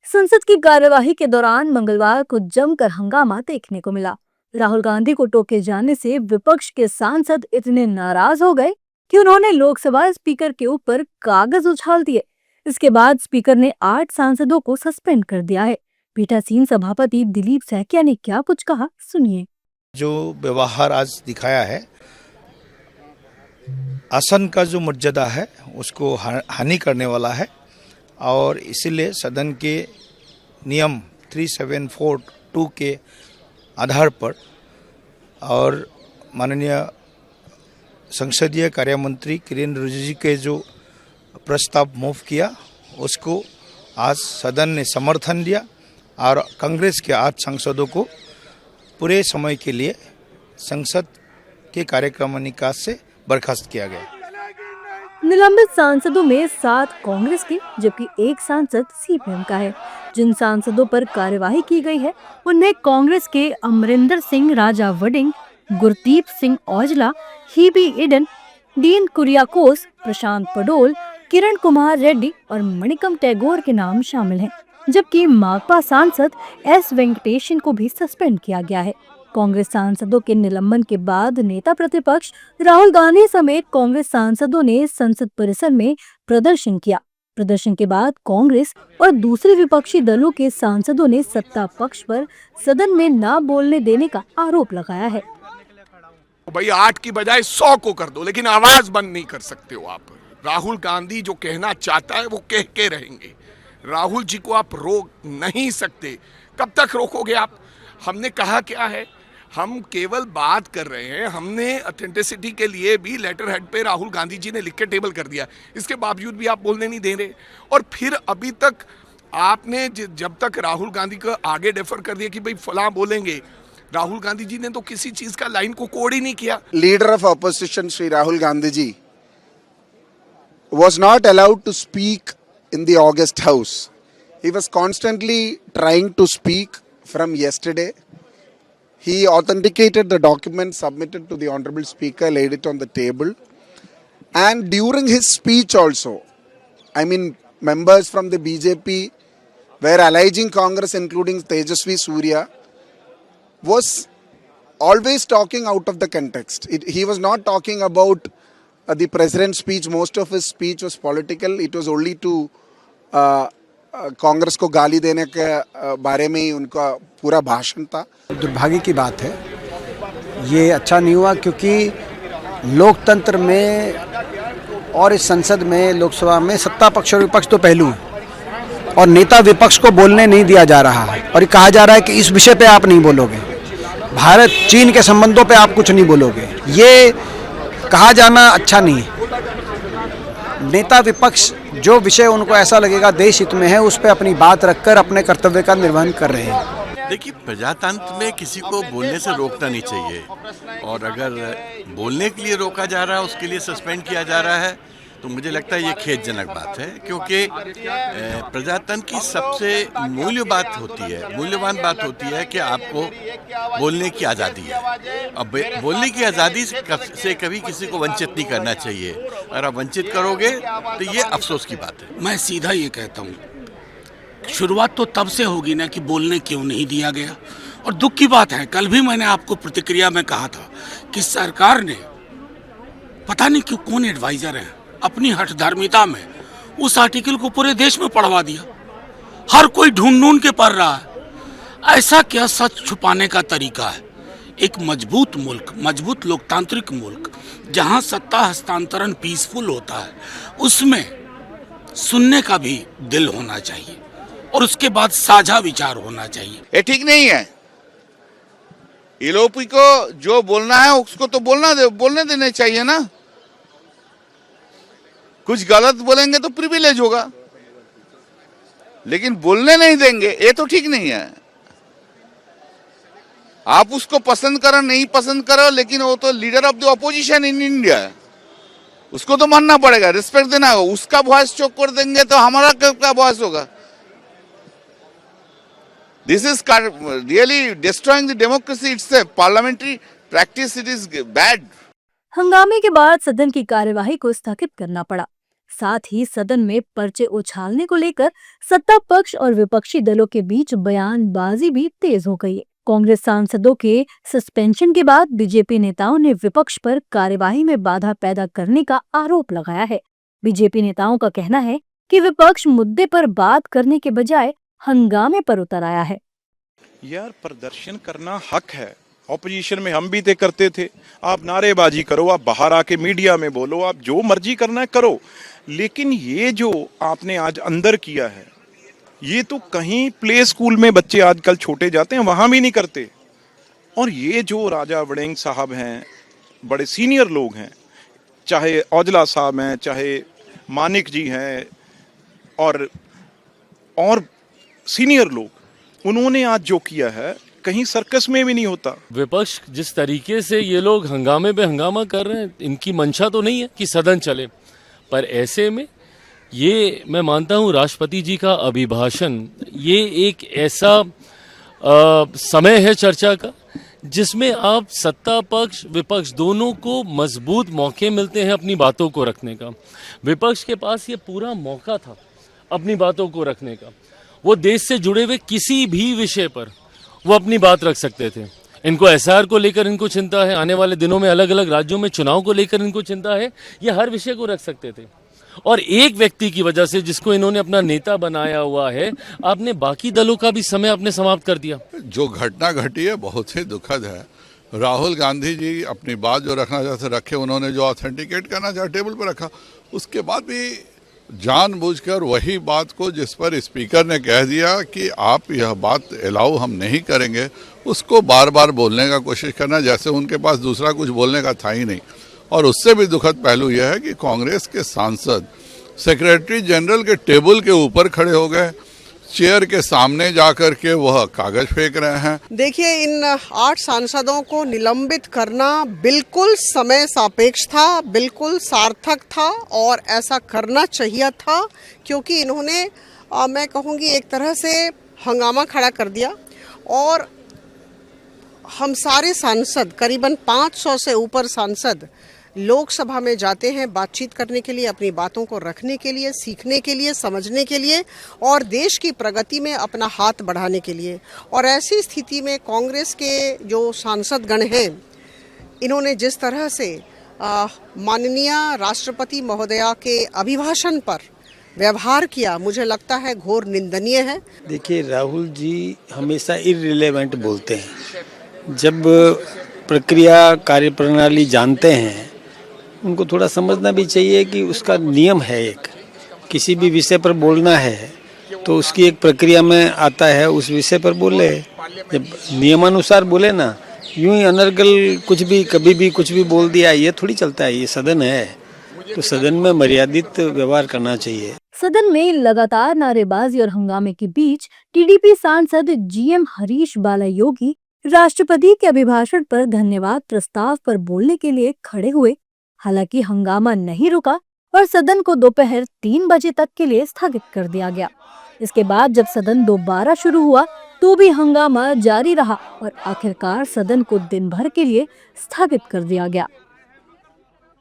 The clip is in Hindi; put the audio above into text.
संसद की कार्यवाही के दौरान मंगलवार को जमकर हंगामा देखने को मिला। राहुल गांधी को टोके जाने से विपक्ष के सांसद इतने नाराज हो गए कि उन्होंने लोकसभा स्पीकर के ऊपर कागज उछाल दिए। इसके बाद स्पीकर ने 8 सांसदों को सस्पेंड कर दिया है। पीठासीन सभापति दिलीप सैकिया ने क्या कुछ कहा, सुनिए। जो व्यवहार आज दिखाया है, आसन का जो मर्यादा है उसको हानि करने वाला है और इसीलिए सदन के नियम 3742 के आधार पर और माननीय संसदीय कार्य मंत्री किरेन रिजिजू के जो प्रस्ताव मूव किया उसको आज सदन ने समर्थन दिया और कांग्रेस के 8 सांसदों को पूरे समय के लिए संसद के कार्यक्रमणिका से बर्खास्त किया गया। निलंबित सांसदों में 7 कांग्रेस के जबकि 1 सांसद सीपीएम का है। जिन सांसदों पर कार्यवाही की गई है उनमें कांग्रेस के अमरिंदर सिंह राजा वडिंग, गुरदीप सिंह औजला, हीबी ईडन, डीन कुरियाकोस, प्रशांत पडोल, किरण कुमार रेड्डी और मणिकम टैगोर के नाम शामिल हैं। जबकि माकपा सांसद एस वेंकटेशन को भी सस्पेंड किया गया है। कांग्रेस सांसदों के निलंबन के बाद नेता प्रतिपक्ष राहुल गांधी समेत कांग्रेस सांसदों ने संसद परिसर में प्रदर्शन किया। प्रदर्शन के बाद कांग्रेस और दूसरे विपक्षी दलों के सांसदों ने सत्ता पक्ष पर सदन में न बोलने देने का आरोप लगाया है। भाई 8 की बजाय 100 को कर दो, लेकिन आवाज बंद नहीं कर सकते हो आप। राहुल गांधी जो कहना चाहता है वो कह के रहेंगे। राहुल जी को आप रोक नहीं सकते। कब तक रोकोगे आप? हमने कहा क्या है, हम केवल बात कर रहे हैं। हमने ऑथेंटिसिटी के लिए भी लेटर हेड पे राहुल गांधी जी ने लिख के टेबल कर दिया, इसके बावजूद भी आप बोलने नहीं दे रहे। और फिर अभी तक आपने जब तक राहुल गांधी को आगे डेफर कर दिया कि भाई फलां बोलेंगे, राहुल गांधी जी ने तो किसी चीज का लाइन को कोड ही नहीं किया। Leader of opposition Shri Rahul Gandhi ji was not allowed to speak in the August House. He was constantly trying to speak from yesterday. He authenticated the document submitted to the Honorable Speaker, laid it on the table. And during his speech also, I mean, members from the BJP were alleging Congress, including Tejasvi Surya, was always talking out of the context. He was not talking about the president's speech. Most of his speech was political. It was only to Congress को गाली देने के बारे में ही उनका पूरा भाषण था। दुर्भाग्य की बात है, ये अच्छा नहीं हुआ क्योंकि लोकतंत्र में और इस संसद में, लोकसभा में सत्ता पक्ष और विपक्ष तो पहलू हैं और नेता विपक्ष को बोलने नहीं दिया जा रहा है और ये कहा जा रहा है कि इस विषय पे आप नहीं बोलोगे, भारत चीन के संबंधों पे आप कुछ नहीं बोलोगे। ये कहा जाना अच्छा नहीं है। नेता विपक्ष जो विषय उनको ऐसा लगेगा देश हित में है, उस पर अपनी बात रखकर अपने कर्तव्य का निर्वहन कर रहे हैं। देखिए, प्रजातंत्र में किसी को बोलने से रोकना नहीं चाहिए और अगर बोलने के लिए रोका जा रहा है, उसके लिए सस्पेंड किया जा रहा है, तो मुझे लगता है ये खेदजनक बात है। क्योंकि प्रजातंत्र की सबसे मूल्यवान बात होती है कि आपको बोलने की आज़ादी है। अब बोलने की आज़ादी से कभी किसी को वंचित नहीं करना चाहिए। अगर आप वंचित करोगे तो ये अफसोस की बात है। मैं सीधा ये कहता हूँ, शुरुआत तो तब से होगी ना कि बोलने क्यों नहीं दिया गया। और दुख की बात है, कल भी मैंने आपको प्रतिक्रिया में कहा था कि सरकार ने पता नहीं क्यों, कौन एडवाइजर है, अपनी हठधर्मिता में उस आर्टिकल को पूरे देश में पढ़वा दिया। हर कोई ढूंढ ढूंढ के पढ़ रहा है। ऐसा क्या सच छुपाने का तरीका है? एक मजबूत मुल्क, मजबूत लोकतांत्रिक मुल्क जहां सत्ता हस्तांतरण पीसफुल होता है, उसमें सुनने का भी दिल होना चाहिए और उसके बाद साझा विचार होना चाहिए। ये ठीक नहीं है। एलओपी को जो बोलना है उसको तो बोलने देने चाहिए ना। कुछ गलत बोलेंगे तो प्रिविलेज होगा, लेकिन बोलने नहीं देंगे, ये तो ठीक नहीं है। आप उसको पसंद करो नहीं पसंद करो, लेकिन वो तो leader of the opposition in India है, उसको तो मानना पड़ेगा, रिस्पेक्ट देना होगा। उसका वॉइस चोक कर देंगे तो हमारा क्या वॉइस होगा? This is really destroying the democracy. It's a parliamentary practice, it is bad. हंगामे के बाद सदन की कार्यवाही को स्थगित करना पड़ा। साथ ही सदन में पर्चे उछालने को लेकर सत्ता पक्ष और विपक्षी दलों के बीच बयानबाजी भी तेज हो गई। कांग्रेस सांसदों के सस्पेंशन के बाद बीजेपी नेताओं ने विपक्ष पर कार्यवाही में बाधा पैदा करने का आरोप लगाया है। बीजेपी नेताओं का कहना है कि विपक्ष मुद्दे पर बात करने के बजाय हंगामे पर उतर आया है। यार, प्रदर्शन करना हक है। ऑपोजिशन में हम भी ते करते थे। आप नारेबाजी करो, आप बाहर आके मीडिया में बोलो, आप जो मर्जी करना है करो, लेकिन ये जो आपने आज अंदर किया है, ये तो कहीं प्ले स्कूल में बच्चे आजकल छोटे जाते हैं वहां भी नहीं करते। और ये जो राजा वड़ेंग साहब हैं, बड़े सीनियर लोग हैं, चाहे औजला साहब हैं, चाहे मानिक जी हैं और सीनियर लोग, उन्होंने आज जो किया है कहीं सर्कस में भी नहीं होता। विपक्ष जिस तरीके से ये लोग हंगामे पे हंगामा कर रहे हैं, इनकी मंशा तो नहीं है कि सदन चले, पर ऐसे में ये मैं मानता हूँ राष्ट्रपति जी का अभिभाषण ये एक ऐसा समय है चर्चा का जिसमें आप सत्ता पक्ष विपक्ष दोनों को मजबूत मौके मिलते हैं अपनी बातों को रखने का। विपक्ष के पास ये पूरा मौका था अपनी बातों को रखने का। वो देश से जुड़े हुए किसी भी विषय पर वो अपनी बात रख सकते थे। इनको एसआर को लेकर इनको चिंता है, आने वाले दिनों में अलग अलग राज्यों में चुनाव को लेकर इनको चिंता है, ये हर विषय को रख सकते थे। और एक व्यक्ति की वजह से जिसको इन्होंने अपना नेता बनाया हुआ है, आपने बाकी दलों का भी समय आपने समाप्त कर दिया। जो घटना घटी है बहुत ही दुखद है। राहुल गांधी जी अपनी बात जो रखना चाहते रखे, उन्होंने जो ऑथेंटिकेट करना चाहा टेबल पर रखा, उसके बाद भी जानबूझकर वही बात को जिस पर स्पीकर ने कह दिया कि आप यह बात अलाउ हम नहीं करेंगे, उसको बार बार बोलने का कोशिश करना, जैसे उनके पास दूसरा कुछ बोलने का था ही नहीं। और उससे भी दुखद पहलू यह है कि कांग्रेस के सांसद सेक्रेटरी जनरल के टेबल के ऊपर खड़े हो गए, चेयर के सामने जाकर के वह कागज फेंक रहे हैं। देखिए, इन 8 सांसदों को निलंबित करना बिल्कुल समय सापेक्ष था, बिल्कुल सार्थक था और ऐसा करना चाहिए था, क्योंकि इन्होंने मैं कहूँगी एक तरह से हंगामा खड़ा कर दिया। और हम सारे सांसद, करीबन 500 से ऊपर सांसद लोकसभा में जाते हैं बातचीत करने के लिए, अपनी बातों को रखने के लिए, सीखने के लिए, समझने के लिए और देश की प्रगति में अपना हाथ बढ़ाने के लिए। और ऐसी स्थिति में कांग्रेस के जो सांसदगण हैं, इन्होंने जिस तरह से माननीय राष्ट्रपति महोदया के अभिभाषण पर व्यवहार किया, मुझे लगता है घोर निंदनीय है। देखिए, राहुल जी हमेशा इररिलेवेंट बोलते हैं। जब प्रक्रिया कार्यप्रणाली जानते हैं, उनको थोड़ा समझना भी चाहिए कि उसका नियम है। एक किसी भी विषय पर बोलना है तो उसकी एक प्रक्रिया में आता है, उस विषय पर बोले। जब नियमानुसार बोले ना, यूं ही अनर्गल कुछ भी कभी भी कुछ भी बोल दिया, ये थोड़ी चलता है। ये सदन है, तो सदन में मर्यादित व्यवहार करना चाहिए। सदन में लगातार नारेबाजी और हंगामे के बीच टीडीपी सांसद जीएम हरीश बालायोगी राष्ट्रपति के अभिभाषण पर धन्यवाद प्रस्ताव पर बोलने के लिए खड़े हुए। हालांकि हंगामा नहीं रुका और सदन को दोपहर 3 बजे तक के लिए स्थगित कर दिया गया। इसके बाद जब सदन दोबारा शुरू हुआ तो भी हंगामा जारी रहा और आखिरकार सदन को दिन भर के लिए स्थगित कर दिया गया।